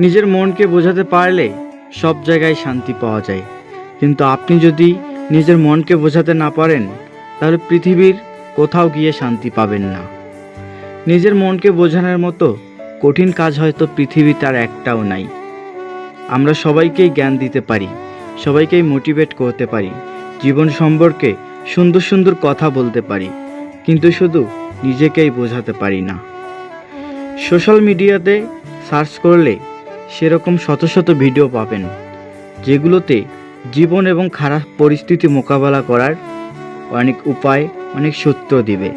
নিজের মনকে বোঝাতে পারলে সব জায়গায় শান্তি পাওয়া যায়, কিন্তু আপনি যদি নিজের মনকে বোঝাতে না পারেন তাহলে পৃথিবীর কোথাও গিয়ে শান্তি পাবেন না। নিজের মনকে বোঝানোর মতো কঠিন কাজ হয়তো পৃথিবীতে আর একটাও নাই। আমরা সবাইকেই জ্ঞান দিতে পারি, সবাইকেই মোটিভেট করতে পারি, জীবন সম্পর্কে সুন্দর সুন্দর কথা বলতে পারি, কিন্তু শুধু নিজেকেই বোঝাতে পারি না। সোশ্যাল মিডিয়াতে সার্চ করলে সেরকম শত শত ভিডিও পাবেন, যেগুলোতে জীবন এবং খারাপ পরিস্থিতি মোকাবেলা করার অনেক উপায়, অনেক সূত্র দিবে,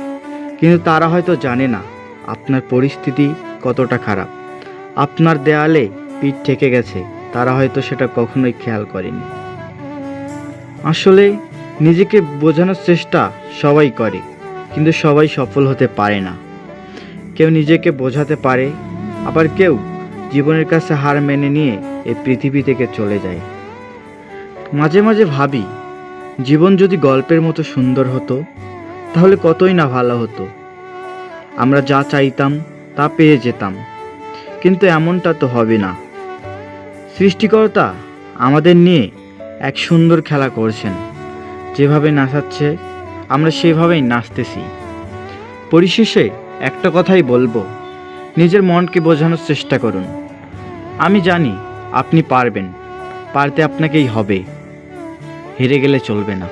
কিন্তু তারা হয়তো জানে না আপনার পরিস্থিতি কতটা খারাপ। আপনার দেয়ালে পিঠ ঠেকে গেছে, তারা হয়তো সেটা কখনোই খেয়াল করেনি। আসলে নিজেকে বোঝানোর চেষ্টা সবাই করে, কিন্তু সবাই সফল হতে পারে না। কেউ নিজেকে বোঝাতে পারে, আবার কেউ জীবনের কাছে হার মেনে নিয়ে এই পৃথিবী থেকে চলে যায়। মাঝে মাঝে ভাবি, জীবন যদি গল্পের মতো সুন্দর হতো তাহলে কতই না ভালো হতো। আমরা যা চাইতাম তা পেয়ে যেতাম, কিন্তু এমনটা তো হবে না। সৃষ্টিকর্তা আমাদের নিয়ে এক সুন্দর খেলা করছেন, যেভাবে নাচাচ্ছে আমরা সেভাবেই নাচতেছি। পরিশেষে একটা কথাই বলবো, নিজের মনকে বোঝানোর চেষ্টা করুন। আমি জানি আপনি পারবেন, পারতে আপনাকেই হবে, হেরে গেলে চলবে না।